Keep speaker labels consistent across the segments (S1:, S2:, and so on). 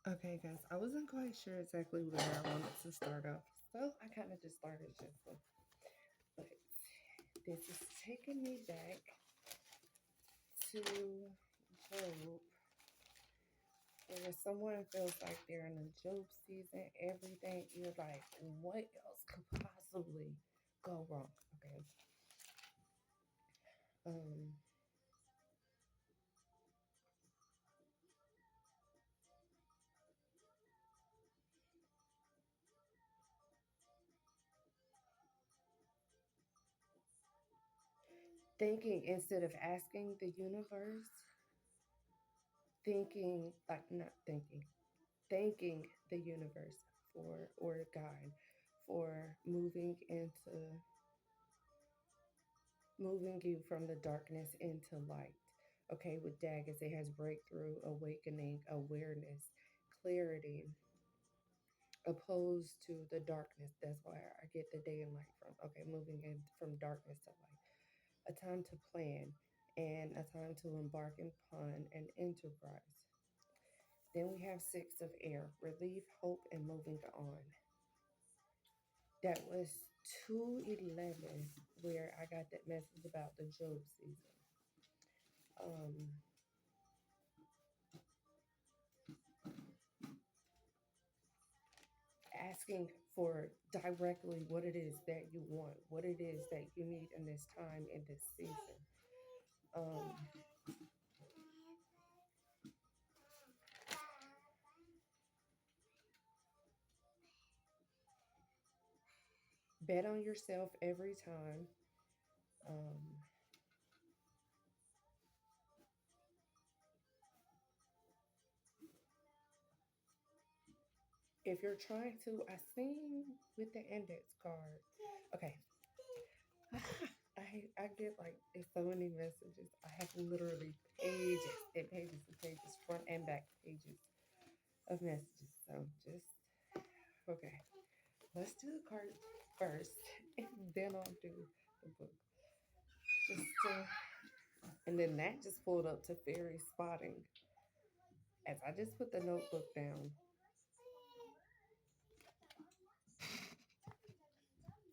S1: Okay, guys, I wasn't quite sure exactly where I wanted to start off, so I kind of just started just. But this is taking me back to Job, where someone feels like they're in a Job season, everything, you're like, what else could possibly go wrong? Okay. Um, Thinking instead of asking the universe, thinking, like, not thinking, thanking the universe for, or God, for moving you from the darkness into light. Okay, with daggers, it has breakthrough, awakening, awareness, clarity, opposed to the darkness. That's why I get the day and light from. Okay, moving in from darkness to light. A time to plan and a time to embark upon an enterprise. Then we have six of air, relief, hope, and moving on. That was 211 where I got that message about the Job season. Um, Asking for directly what it is that you want, what it is that you need in this time, in this season. Um, Bet on yourself every time. Um, if you're trying to, I seen with the index card. Okay. I get like it's so many messages. I have literally pages and pages and pages, front and back pages of messages. So just okay. Let's do the card first, and then I'll do the book. Just and then that just pulled up to fairy spotting. As I just put the notebook down,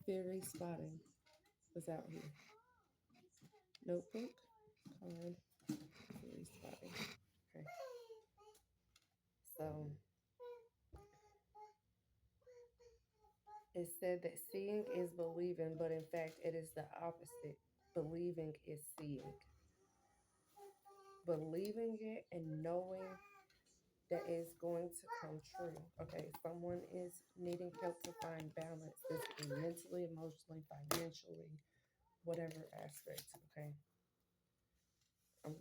S1: fairy spotting was out here. Notebook, card, fairy spotting. Okay, so it said that seeing is believing, but in fact, it is the opposite. Believing is seeing. Believing it and knowing that is going to come true. Okay, someone is needing help to find balance physically, mentally, emotionally, financially, whatever aspect. Okay, I'm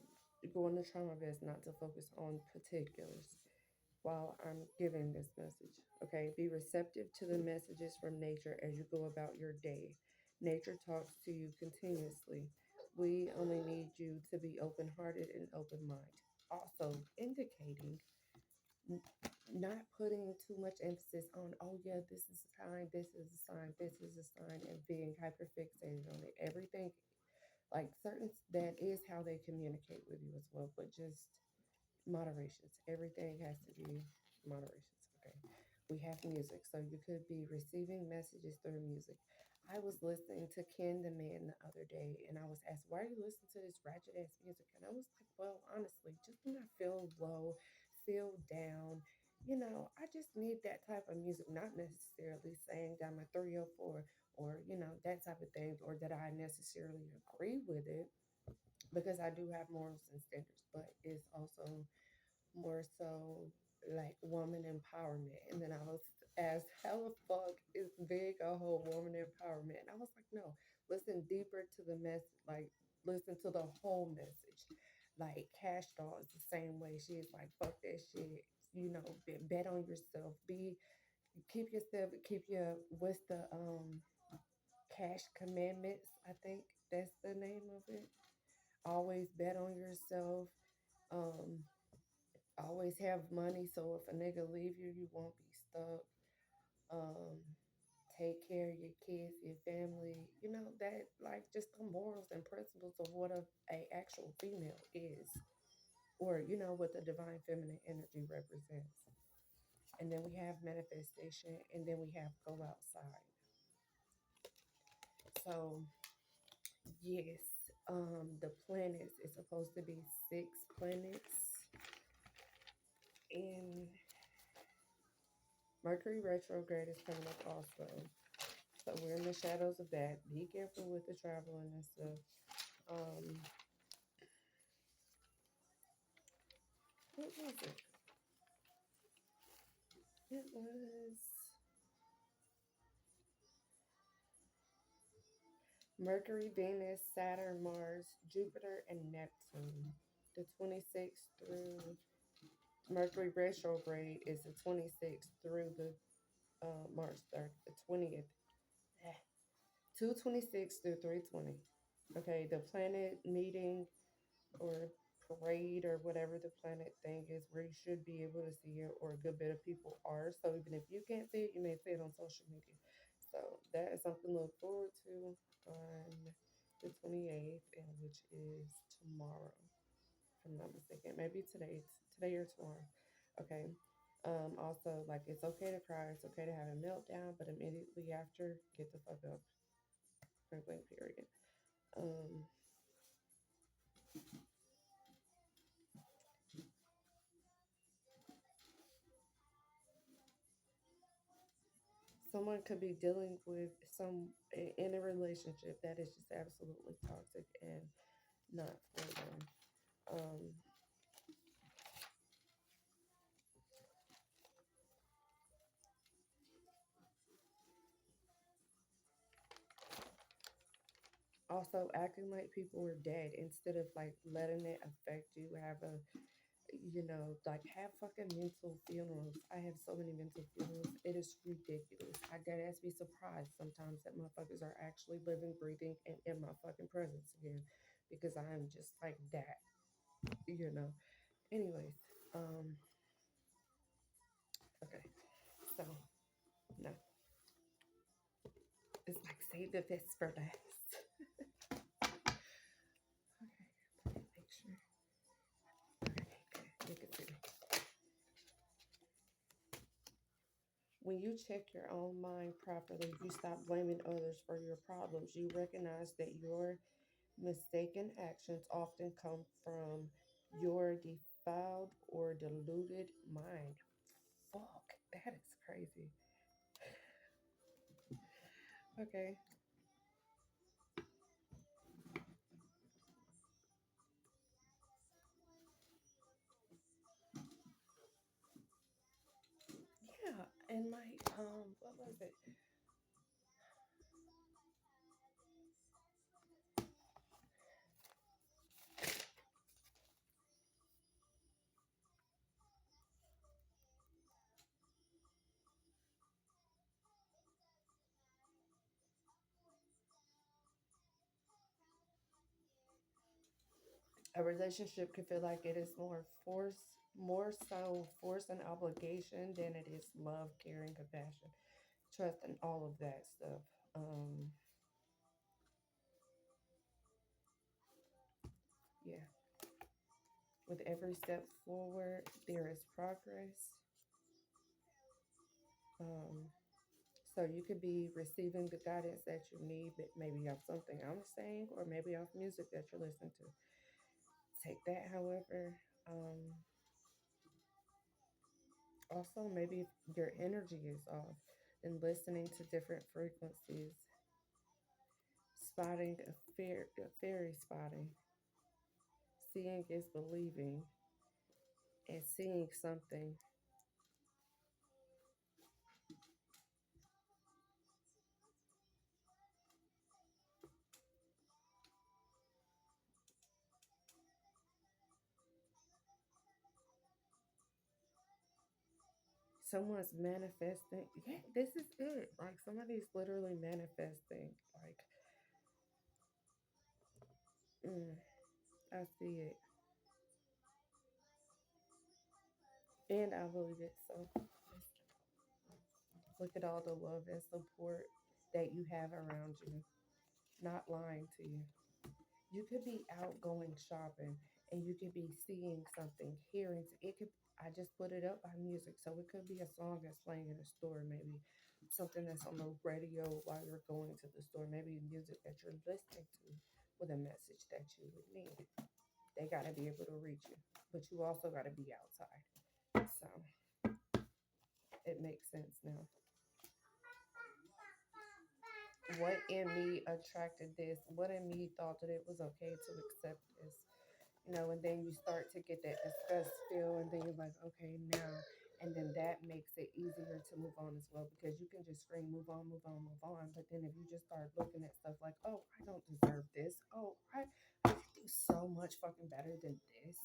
S1: going to try my best not to focus on particulars while I'm giving this message. Okay, be receptive to the messages from nature as you go about your day. Nature talks to you continuously. We only need you to be open hearted and open minded. Also, indicating n- not putting too much emphasis on, oh, yeah, this is a sign, this is a sign, this is a sign, and being hyper fixated on it. Everything, like certain, that is how they communicate with you as well, but just moderations. Everything has to be moderations. Okay. We have music. So you could be receiving messages through music. I was listening to Ken the Man the other day and I was asked, why are you listening to this ratchet ass music? And I was like, well, honestly, just when I feel low, feel down, I just need that type of music, not necessarily saying that I'm a 304 or, that type of thing, or that I necessarily agree with it because I do have morals and standards, but it's also more so like woman empowerment. And then I was asked, how the fuck is big a whole woman empowerment? And I was like, no, listen deeper to the message, like listen to the whole message. Like Cash Doll is the same way. She's like, fuck that shit. Bet on yourself. Keep yourself, keep your, what's the Cash Commandments? I think that's the name of it. Always bet on yourself. Um, Always have money so if a nigga leave you, you won't be stuck. Um, Take care of your kids, your family. That like just the morals and principles of what a actual female is, or what the divine feminine energy represents. and then we have manifestation, and then we have go outside. So yes, the planets is supposed to be 6 planets, and Mercury retrograde is coming up also. So we're in the shadows of that. Be careful with the traveling and stuff. Um, what was it? It was Mercury, Venus, Saturn, Mars, Jupiter, and Neptune. The 26th through Mercury retrograde is the 26th through the March 3rd, the 20th. 226 through 320. Okay, the planet meeting or parade or whatever the planet thing is where you should be able to see it or a good bit of people are. So even if you can't see it, you may see it on social media. So that is something to look forward to on the 28th, and which is tomorrow, if I'm not mistaken. Maybe today or tomorrow. Okay. Also, like it's okay to cry, it's okay to have a meltdown, but immediately after, get the fuck up. Point blank period. Um, Someone could be dealing with in a relationship that is just absolutely toxic and not for them. Um, Also, acting like people were dead instead of like letting it affect you. Like have fucking mental funerals. I have so many mental funerals. It is ridiculous. I dead ass be surprised sometimes that motherfuckers are actually living, breathing, and in my fucking presence again because I am just like that, you know. Anyways, um, okay, so no, it's like save the best for last. Okay, make sure. Okay, good. You can see. When you check your own mind properly, you stop blaming others for your problems. You recognize that your mistaken actions often come from your defiled or deluded mind. Fuck, that is crazy. Okay, yeah, and my what was it? A relationship can feel like it is more so force and obligation than it is love, caring, compassion, trust, and all of that stuff. Um, yeah, with every step forward, there is progress. Um, so you could be receiving the guidance that you need, but maybe off something I'm saying, or maybe off music that you're listening to. Take that, however. Um, Also, maybe if your energy is off, and listening to different frequencies, spotting a fairy spotting, seeing is believing, and seeing something. Someone's manifesting. Yeah, this is it. Like somebody's literally manifesting. Like, mm, I see it, and I believe it. So look at all the love and support that you have around you. Not lying to you. You could be out going shopping and you could be seeing something, hearing it could. I just put it up by music, so it could be a song that's playing in a store, maybe something that's on the radio while you're going to the store, maybe music that you're listening to with a message that you would need. They got to be able to reach you, but you also got to be outside. So it makes sense now. What in me attracted this? What in me thought that it was okay to accept this? And then you start to get that disgust feel, and then you're like, okay, now, and then that makes it easier to move on as well because you can just scream, move on, move on, move on. But then if you just start looking at stuff like, oh, I don't deserve this. Oh, I could do so much fucking better than this.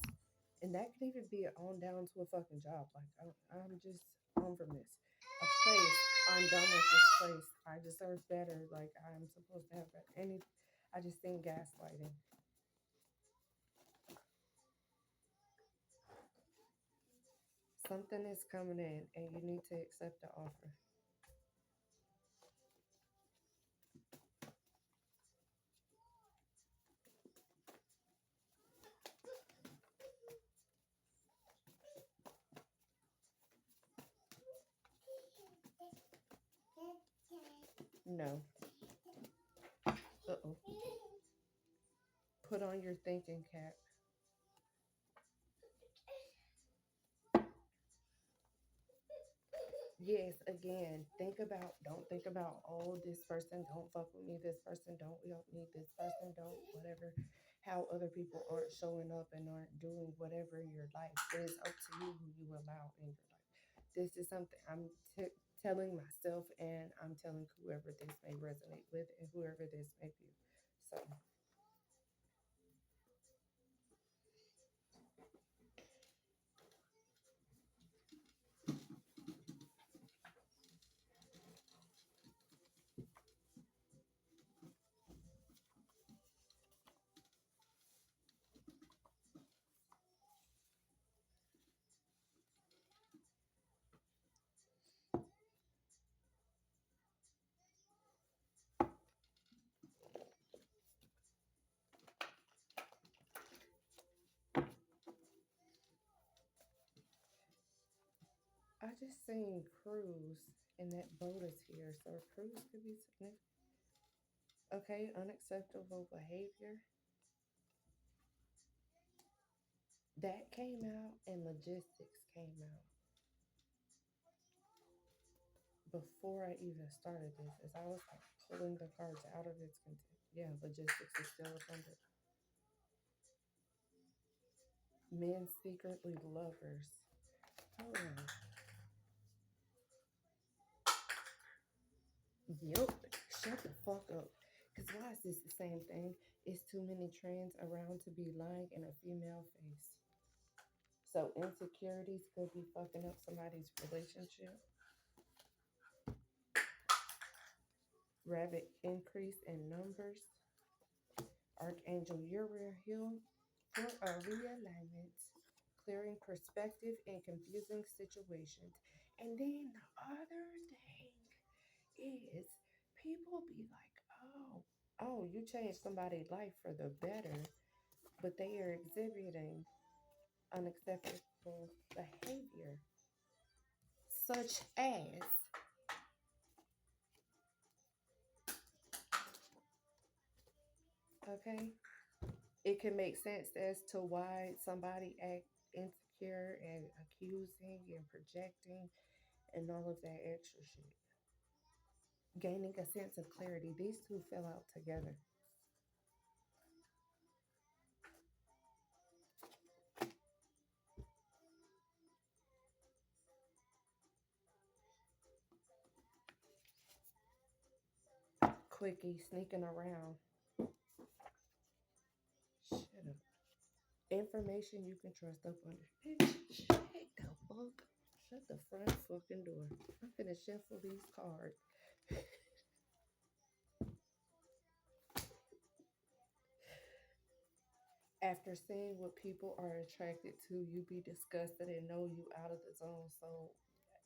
S1: And that could even be on down to a fucking job. Like, I'm just on from this. A place, I'm done with this place. I deserve better. Like, I'm supposed to have better. I just think gaslighting. Something is coming in, and you need to accept the offer. No. Uh-oh. Put on your thinking cap. Yes, again, don't think about, oh, this person, don't fuck with me, this person, don't, we don't need this person, don't, whatever. How other people aren't showing up and aren't doing whatever in your life. It is up to you who you allow in your life. This is something telling myself, and I'm telling whoever this may resonate with and whoever this may be. So, I just seen cruise, and that boat is here. So cruise could be significant. Okay, unacceptable behavior. That came out, and logistics came out before I even started this. As I was like pulling the cards out of its content. Yeah, logistics is still offended. Men secretly lovers. Hold on. Yep. Shut the fuck up. Cause why is this the same thing? It's too many trends around to be lying in a female face. So insecurities could be fucking up somebody's relationship. Rapid increase in numbers. Archangel Uriel for a realignment, clearing perspective in confusing situations. And then the other thing is people be like, oh, you changed somebody's life for the better, but they are exhibiting unacceptable behavior, such as, okay, it can make sense as to why somebody act insecure and accusing and projecting and all of that extra shit. Gaining a sense of clarity. These two fell out together. Quickie sneaking around. Shut up. Information you can trust up under. Bitch, shut the fuck. Shut the front fucking door. I'm finna shuffle these cards. After seeing what people are attracted to, you be disgusted and know you out of the zone. So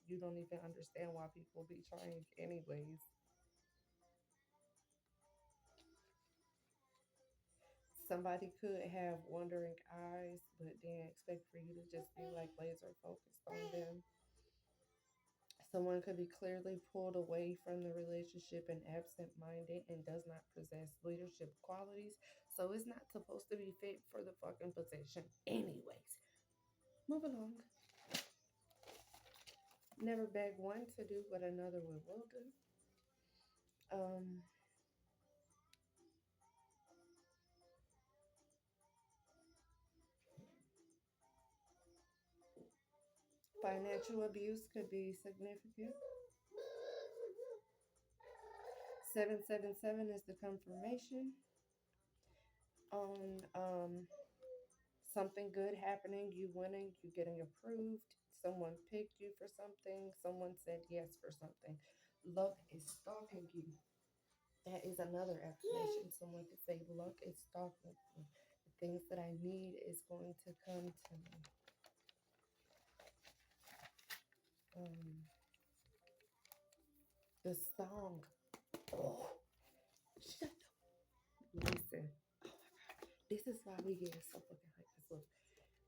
S1: you don't even understand why people be trying anyways. Somebody could have wandering eyes, but then expect for you to just be like laser focused on them. Someone could be clearly pulled away from the relationship and absent minded and does not possess leadership qualities. So it's not supposed to be fit for the fucking position, anyways. Move along. Never beg one to do what another will do. Um, Financial abuse could be significant. 777 is the confirmation on something good happening, you winning, you getting approved, someone picked you for something, someone said yes for something. Luck is stalking you. That is another affirmation. Someone could say, luck is stalking me. The things that I need is going to come to me. Um, the song. Oh, shut up. Listen. This is why we get so fucking hyped. Look,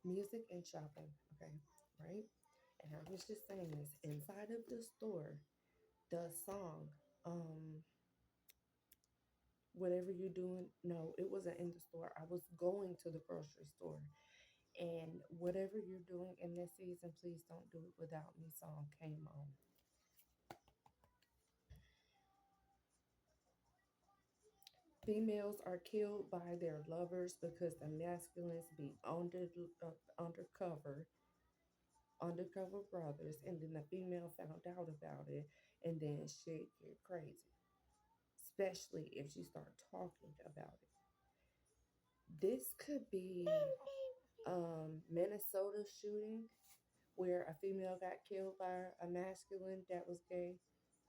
S1: music and shopping, okay, right? And I was just saying this inside of the store, the song, whatever you're doing. No, it wasn't in the store. I was going to the grocery store, and whatever you're doing in this season, please don't do it without me. Song came on. Females are killed by their lovers because the masculines be undercover brothers, and then the female found out about it, and then shit get crazy, especially if she start talking about it. This could be Minnesota shooting where a female got killed by a masculine that was gay.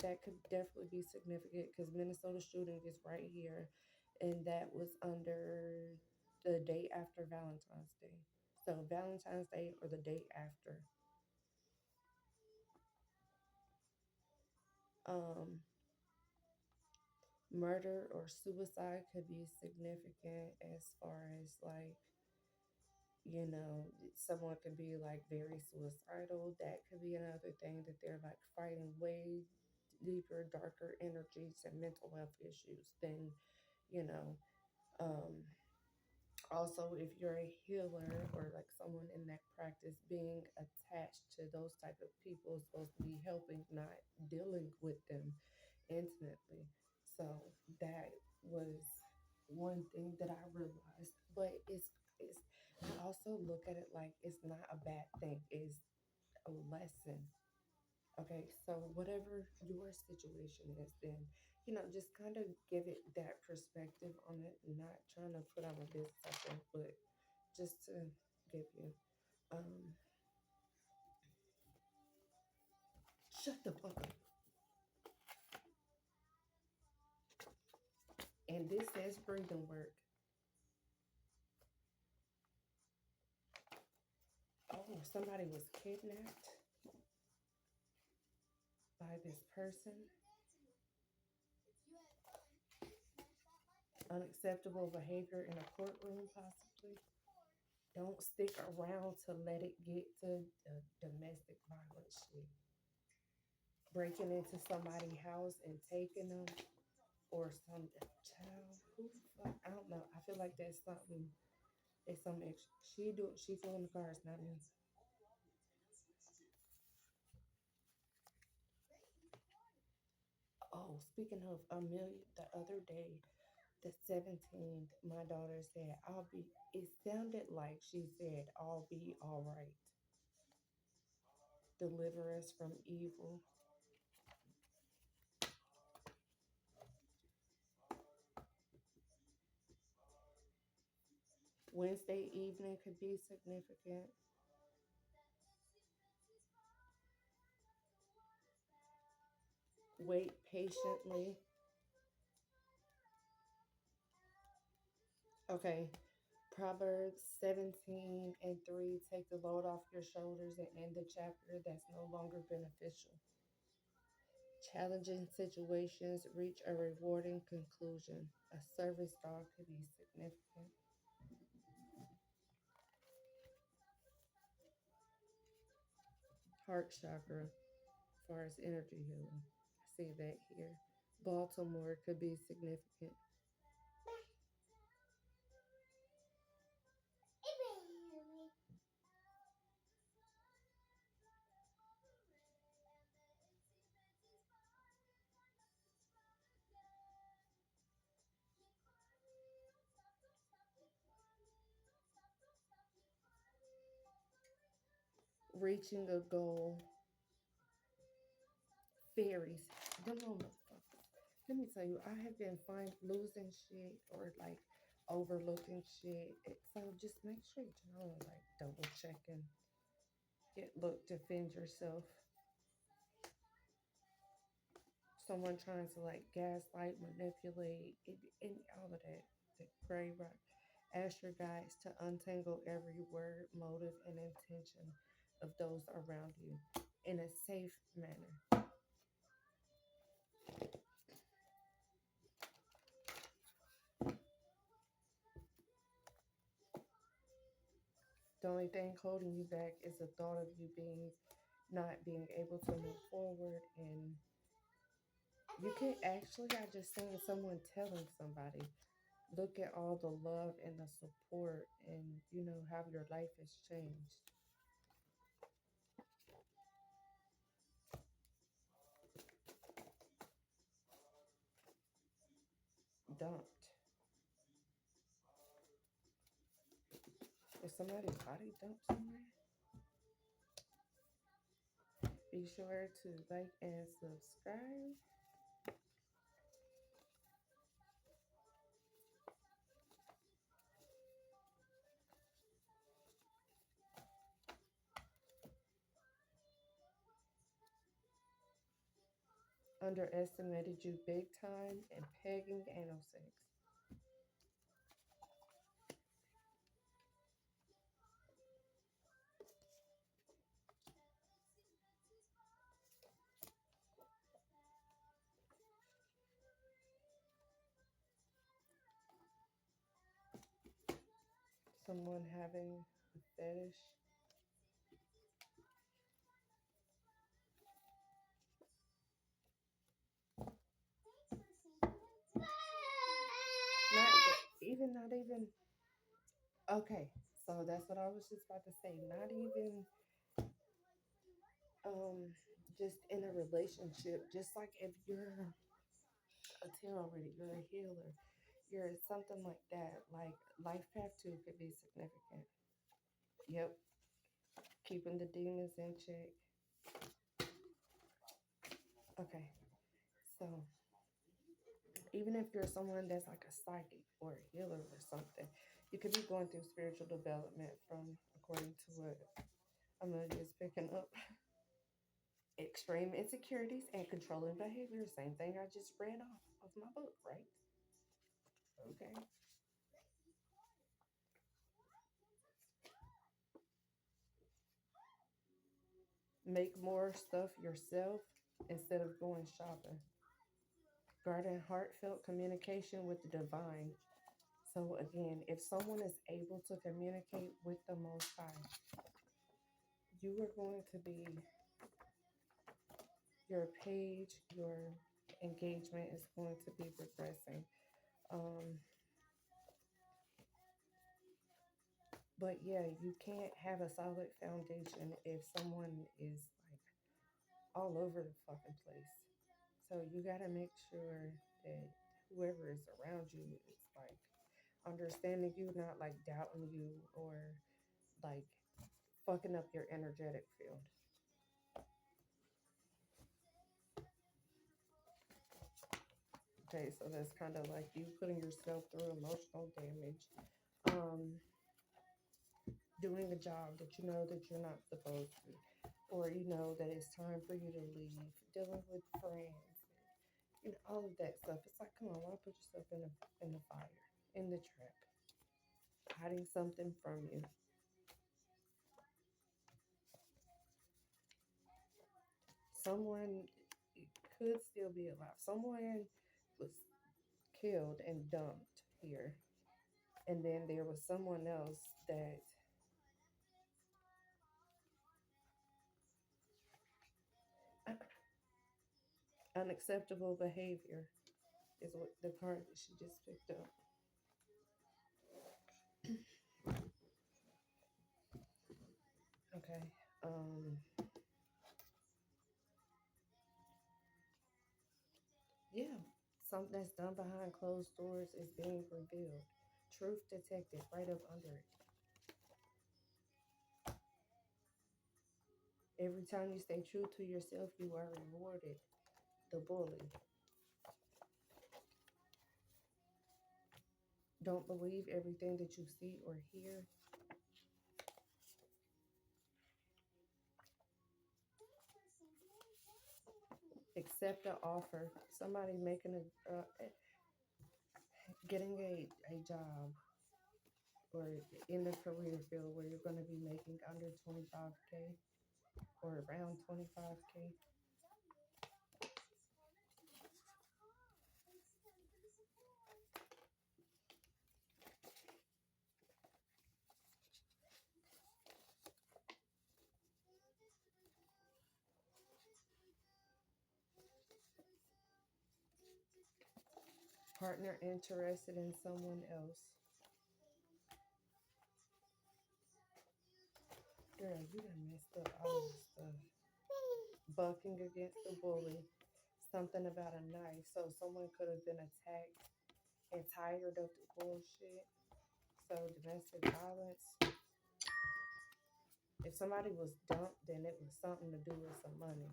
S1: That could definitely be significant because Minnesota shooting is right here, and that was under the day after Valentine's Day. So Valentine's Day or the day after. Um, Murder or suicide could be significant as far as like, someone could be like very suicidal. That could be another thing that they're like fighting way deeper, darker energies and mental health issues than, you know. Um, Also, if you're a healer or like someone in that practice, being attached to those type of people is supposed to be helping, not dealing with them intimately. So that was one thing that I realized. But it's I also look at it like it's not a bad thing. It's a lesson. Okay, so whatever your situation is, then just kind of give it that perspective on it. Not trying to put on a business out there, but just to give you. Um, Shut the fuck up. And this says breathing work. Oh, somebody was kidnapped by this person. Unacceptable behavior in a courtroom, possibly. Don't stick around to let it get to the domestic violence shit. Breaking into somebody's house and taking them, or some child. Who the fuck? I don't know. I feel like that's something. It's some extra. She doing the cars, not me. Oh, speaking of Amelia, the other day, the 17th, my daughter said, I'll be, it sounded like she said, I'll be all right. Deliver us from evil. Wednesday evening could be significant. Wait patiently. Okay. Proverbs 17:3. Take the load off your shoulders and end the chapter that's no longer beneficial. Challenging situations reach a rewarding conclusion. A service dog could be significant. Heart chakra, as far as energy healing. I see that here. Baltimore could be significant. Reaching a goal. Fairies. Them little motherfuckers. Let me tell you, I have been losing shit or like overlooking shit. So just make sure you know, like double checking. Defend yourself. Someone trying to like gaslight, manipulate, and all of that. The gray rock. Ask your guides to untangle every word, motive, and intention of those around you in a safe manner. The only thing holding you back is the thought of you being not being able to move forward. And you can actually, I just seen someone telling somebody, look at all the love and the support and how your life has changed. Dumped. Is somebody body dumped somewhere? Be sure to like and subscribe. Underestimated you big time and pegging anal sex. Someone having a fetish. Not even. Okay, so that's what I was just about to say. Not even um just in a relationship. Just like if you're a tarot reader, you're a healer, you're something like that. Like life path two could be significant. Yep, keeping the demons in check. Okay, so even if you're someone that's like a psychic or a healer or something, you could be going through spiritual development from according to what Amelia is picking up. Extreme insecurities and controlling behavior. Same thing I just read off of my book, right? Okay. Make more stuff yourself instead of going shopping. Garden heartfelt communication with the divine. So again, if someone is able to communicate with the Most High, you are going to be your page, your engagement is going to be progressing. Um, but yeah, you can't have a solid foundation if someone is like all over the fucking place. So you gotta make sure that whoever is around you is like understanding you, not like doubting you or like fucking up your energetic field. Okay, so that's kind of like you putting yourself through emotional damage, um, doing a job that you know that you're not supposed to, or you know that it's time for you to leave, dealing with friends, all of that stuff. It's like, come on, why put yourself in the fire, in the trap, hiding something from you? Someone could still be alive. Someone was killed and dumped here, and then there was someone else that Unacceptable behavior is what the card that she just picked up. Okay. Um, yeah. Something that's done behind closed doors is being revealed. Truth detected right up under it. Every time you stay true to yourself, you are rewarded. The bully. Don't believe everything that you see or hear. Accept an offer. Somebody making getting a job or in the career field where you're going to be making under 25K or around 25K. Partner interested in someone else. Girl, you done messed up all this stuff. Bucking against the bully. Something about a knife. So someone could have been attacked and tired of the bullshit. So domestic violence. If somebody was dumped, then it was something to do with some money.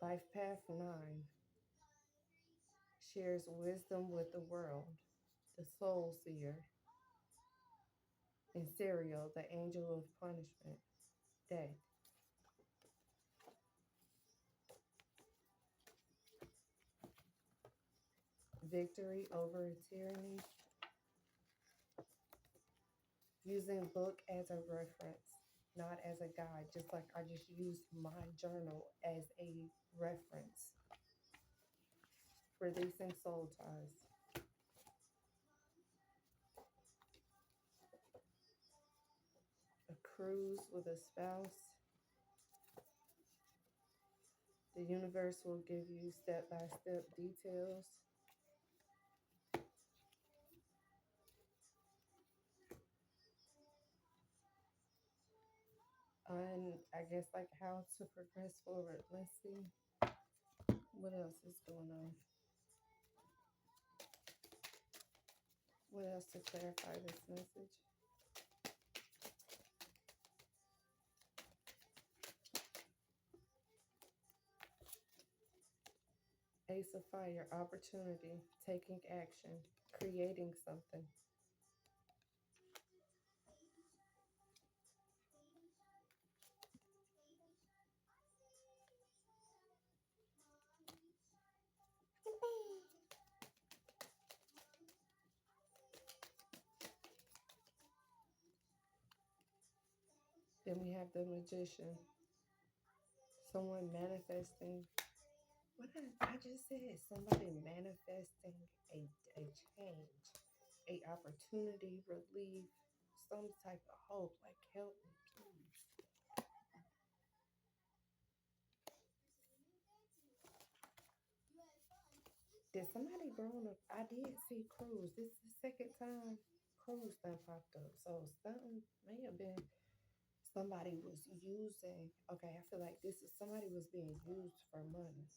S1: Life Path 9 shares wisdom with the world. The Soul Seer. And Serial, the Angel of Punishment. Death. Victory over tyranny. Using book as a reference, not as a guide, just like I just used my journal as a reference. Releasing soul ties. A cruise with a spouse. The universe will give you step by step details. On, I guess, like how to progress forward. Let's see what else is going on. What else to clarify this message? Ace of Fire, opportunity, taking action, creating something. Then we have the Magician, someone manifesting. What did I just said? Somebody manifesting a change, a opportunity, relief, some type of hope. Like help me, please. Did somebody grown up? I did see Cruz. This is the second time Cruz done popped up. So something may have been somebody was using. Okay, I feel like this is somebody was being used for money,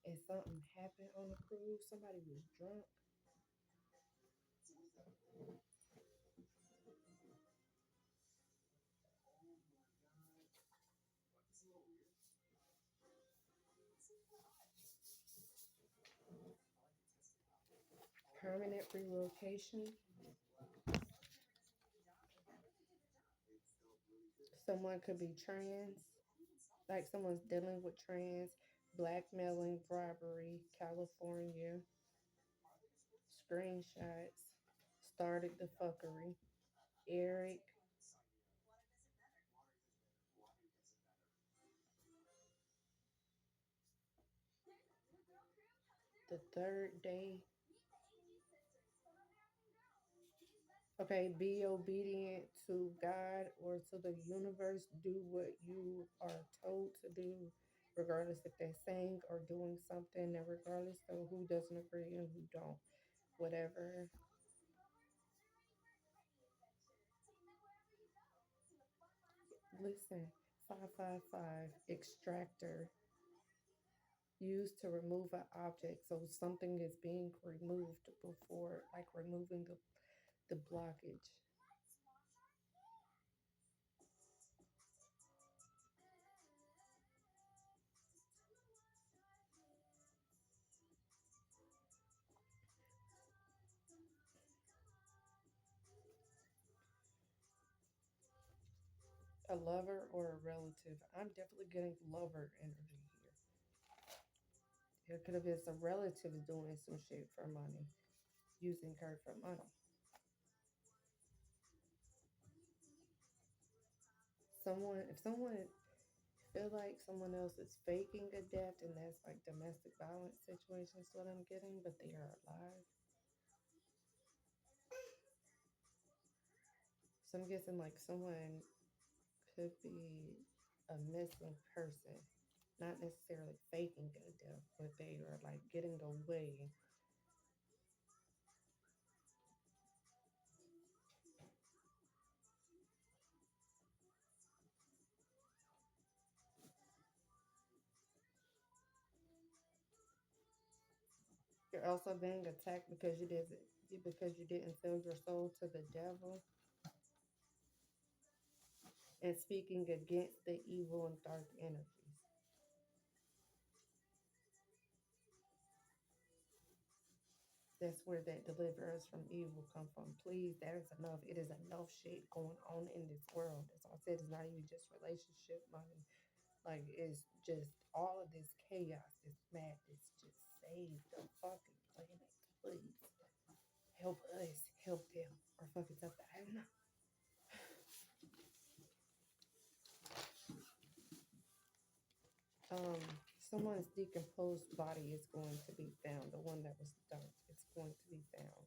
S1: and something happened on the cruise. Somebody was drunk. Permanent relocation. Someone could be trans, like someone's dealing with trans, blackmailing, bribery, California, screenshots, started the fuckery. Eric, The third day, okay, be obedient to God or to the universe. Do what you are told to do, regardless if they're saying or doing something, and regardless of who doesn't agree and who don't. Whatever. Listen, 555 extractor used to remove an object. So something is being removed before, like removing the blockage. A lover or a relative. I'm definitely getting lover energy here. It could have been some relatives doing some shit for money, using her for money. If someone feel like someone else is faking a death, and that's like domestic violence situations, what I'm getting, but they are alive. So I'm guessing like someone could be a missing person, not necessarily faking a death, but they are like getting away. You're also being attacked because you didn't sell your soul to the devil and speaking against the evil and dark energies. That's where that deliver us from evil come from. Please, that is enough. It is enough shit going on in this world. That's all I said. It's not even just relationship money. Like it's just all of this chaos, this madness. Just save the fucking planet, please. Help us, help them, or fucking something. I don't know. Um, Someone's decomposed body is going to be found. The one that was dumped, it's going to be found.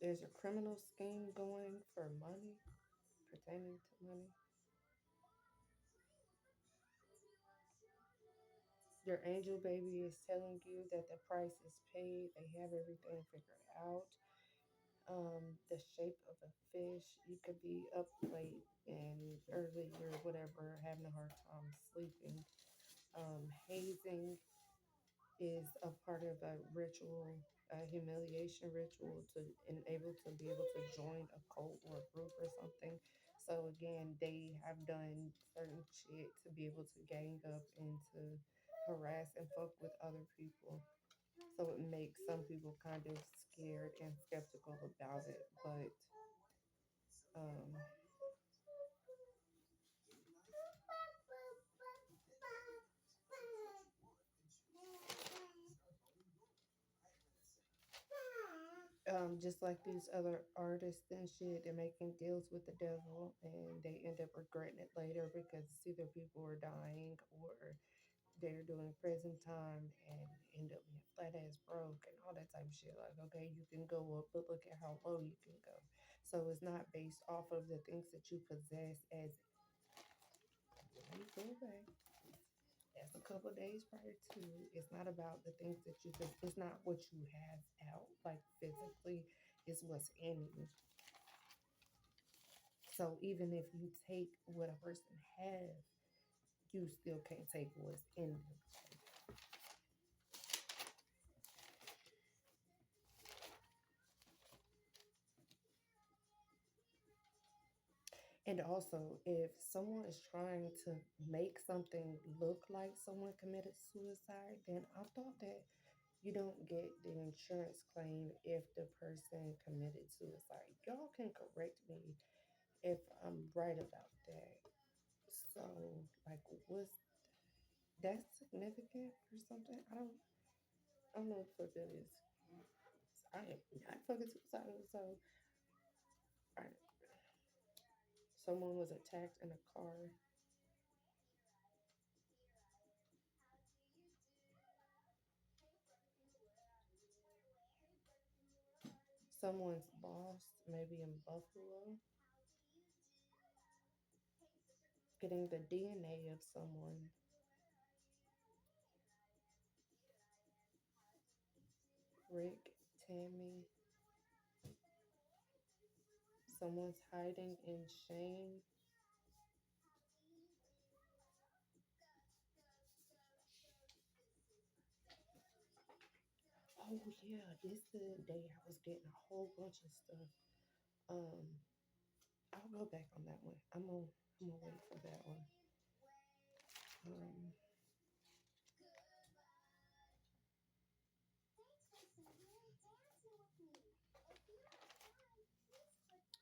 S1: There's a criminal scheme going for money, pertaining to money. Your angel baby is telling you that the price is paid. They have everything figured out. The shape of a fish. You could be up late and early or whatever, having a hard time sleeping. Hazing is a part of a ritual, a humiliation ritual to enable to be able to join a cult or a group or something. So again, they have done certain shit to be able to gang up and to harass and fuck with other people. So it makes some people kind of scared and skeptical about it. But um, just like these other artists and shit, they're making deals with the devil and they end up regretting it later because it's either people are dying or they're doing prison time and end up being flat ass broke and all that type of shit. Like, okay, you can go up, but look at how low you can go. So it's not based off of the things that you possess as you go back. That's a couple of days prior to. It's not about the things that you can, it's not what you have out, like physically, it's what's in you. So even if you take what a person has, you still can't take what's in them. And also, if someone is trying to make something look like someone committed suicide, then I thought that you don't get the insurance claim if the person committed suicide. Y'all can correct me if I'm right about that. So, like, was that significant or something? I don't know what that is. I am not fucking suicidal, so I, Someone was attacked in a car. Someone's boss, maybe in Buffalo, getting the DNA of someone. Rick, Tammy, someone's hiding in shame. Oh yeah, this the day I was getting a whole bunch of stuff. Um, I'll go back on that one. I'm gonna wait for that one. Um,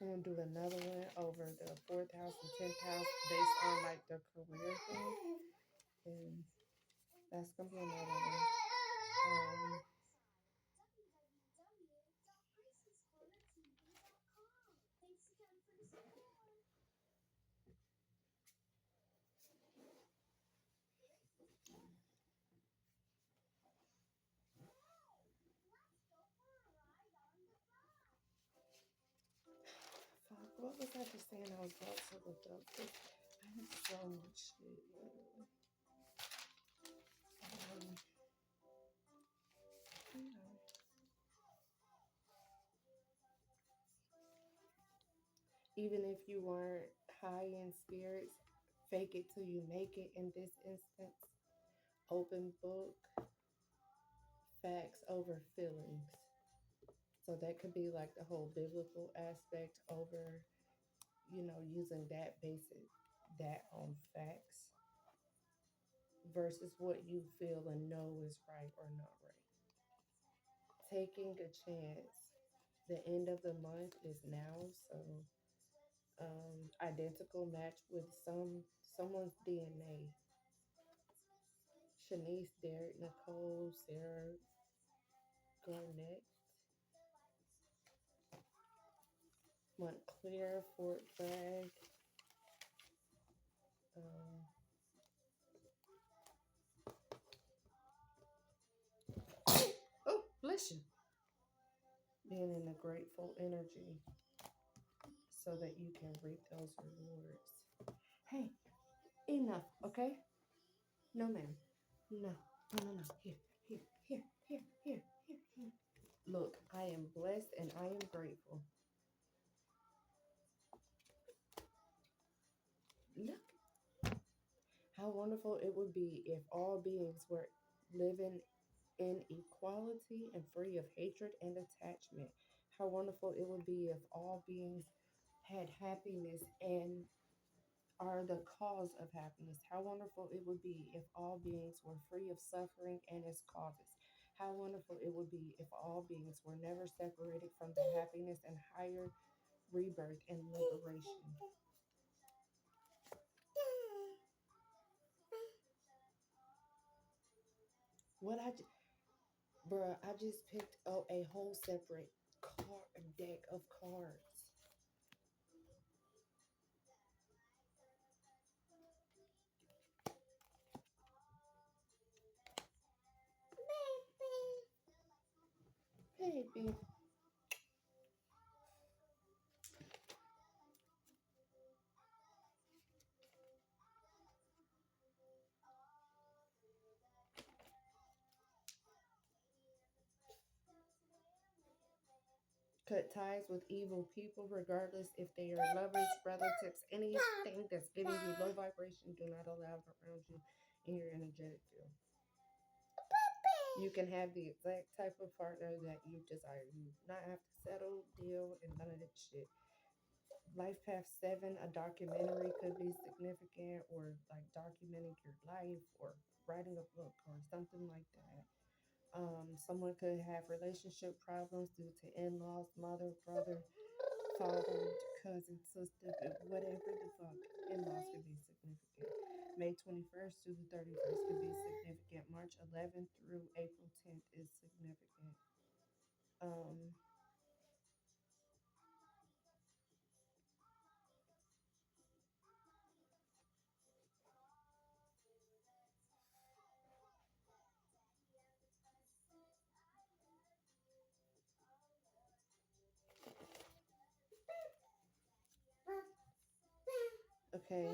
S1: I'm gonna do another one over the fourth house and tenth house based on like the career thing, and that's gonna be another one. Fuck, what was I just saying? I was about to look up. I have so much shit. Um, yeah. Even if you weren't high in spirits, fake it till you make it in this instance. Open book, facts over feelings. So that could be like the whole biblical aspect over, using that basic, that on facts versus what you feel and know is right or not right. Taking a chance. The end of the month is now, so identical match with someone's DNA. Shanice, Derek, Nicole, Sarah, Garnett, Montclair, Fort Bragg. Um, oh, bless you. Being in a grateful energy so that you can reap those rewards. Hey, enough, okay? No, ma'am. No, no, no, no. Here, here, here, here, here, here, here. Look, I am blessed and I am grateful. Look how wonderful it would be if all beings were living in equality and free of hatred and attachment. How wonderful it would be if all beings had happiness and are the cause of happiness. How wonderful it would be if all beings were free of suffering and its causes. How wonderful it would be if all beings were never separated from the happiness and higher rebirth and liberation. What bruh, I just picked up a whole separate deck of cards. Baby. Cut ties with evil people, regardless if they are lovers, relatives, anything that's giving you low vibration. Do not allow it around you in your energetic field. You can have the exact type of partner that you desire. You not have to settle, deal, and none of that shit. Life Path 7, a documentary could be significant, or like documenting your life, or writing a book, or something like that. Someone could have relationship problems due to in laws, mother, brother, father, cousin, sister, whatever the fuck. In laws could be significant. May 21st to the 31st could be significant. March 11th through April 10th is significant. Um, Okay,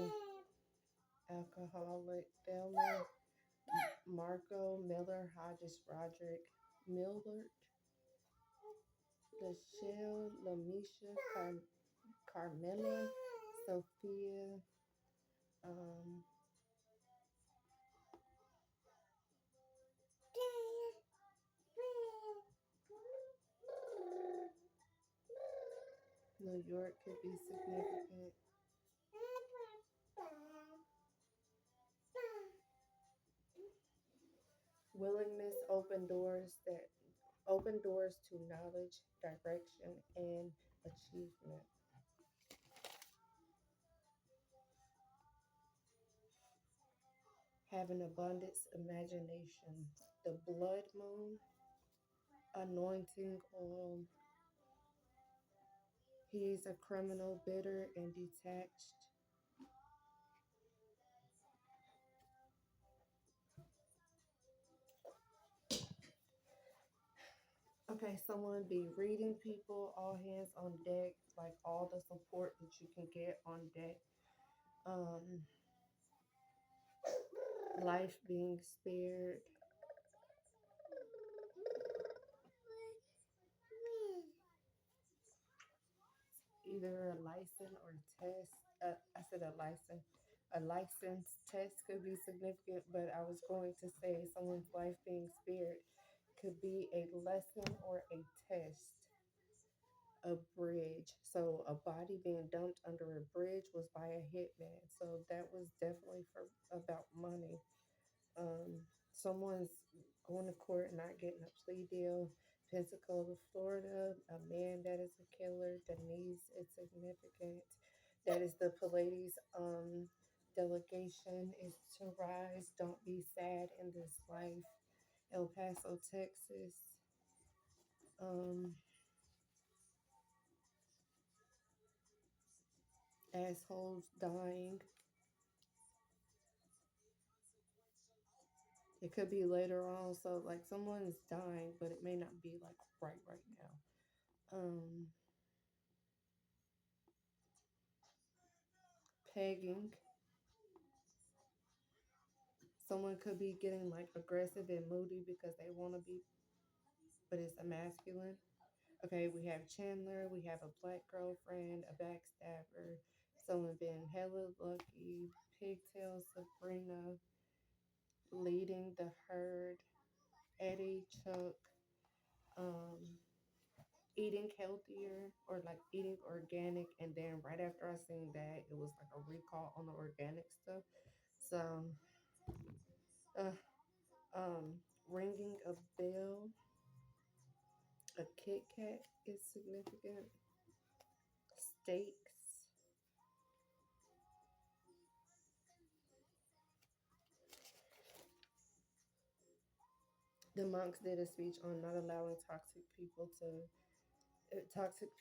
S1: alcoholic Thelma, Marco Miller, Hodges Roderick, Millard, Lachelle, Lamisha, Carmela, Sophia, um, New York could be significant. Willingness open doors to knowledge, direction, and achievement. Have an abundance imagination. The blood moon, anointing oil. He's a criminal, bitter, and detached. Okay, someone be reading people, all hands on deck, like all the support that you can get on deck. Um, life being spared, either a license or test. I said a license. A license test could be significant, but I was going to say someone's life being spared could be a lesson or a test. A bridge. So a body being dumped under a bridge was by a hitman. So that was definitely for about money. Someone's going to court and not getting a plea deal. Pensacola, Florida, a man that is a killer. Denise is significant. That is the Pallades delegation is to rise. Don't be sad in this life. El Paso, Texas. Um, assholes dying. It could be later on, so like someone is dying, but it may not be like right now. Pegging. Someone could be getting like aggressive and moody because they want to be, but it's a masculine. Okay, we have Chandler, we have a black girlfriend, a backstabber, someone being hella lucky, pigtail Sabrina, leading the herd, Eddie, Chuck, um, eating healthier or like eating organic, and then right after I seen that it was like a recall on the organic stuff. So uh ringing a bell, a Kit Kat is significant. Steaks, the monks did a speech on not allowing toxic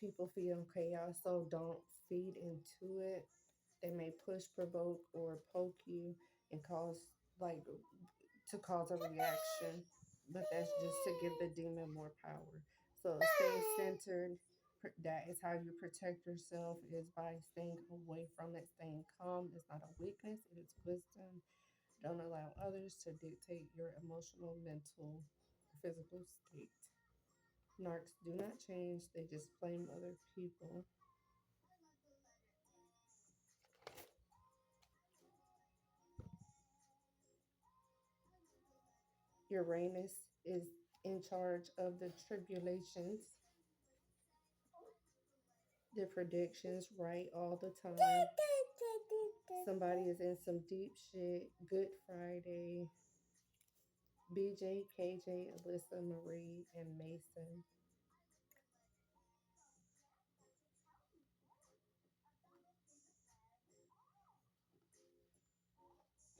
S1: people feed on chaos, so don't feed into it. They may push, provoke, or poke you and like cause a reaction, but that's just to give the demon more power. So stay centered. That is how you protect yourself is by staying away from it. Staying calm is not a weakness; it is wisdom. Don't allow others to dictate your emotional, mental, physical state. Narcs do not change; they just blame other people. Uranus is in charge of the tribulations. The predictions right all the time. Somebody is in some deep shit. Good Friday. BJ, KJ, Alyssa, Marie, and Mason.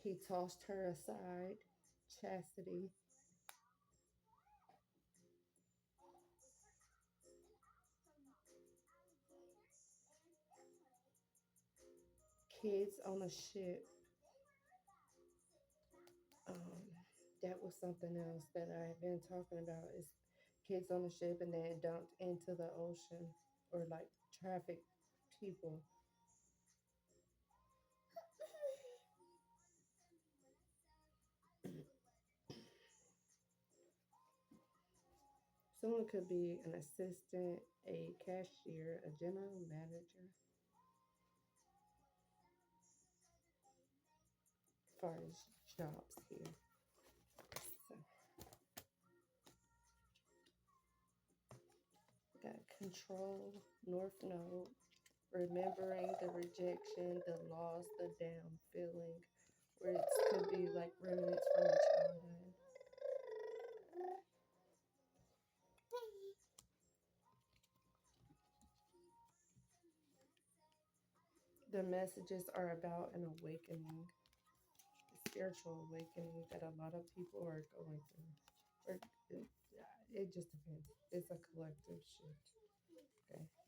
S1: He tossed her aside. Chastity. Kids on a ship. Um, that was something else that I've been talking about. Is kids on a ship and then dumped into the ocean or like traffic people. Someone could be an assistant, a cashier, a general manager, as far as jobs here. So, we got control, North Node, remembering the rejection, the loss, the down feeling, where it could be like remnants from a childhood. The messages are about an awakening, a spiritual awakening that a lot of people are going through. Or it just depends. It's a collective shift. Okay.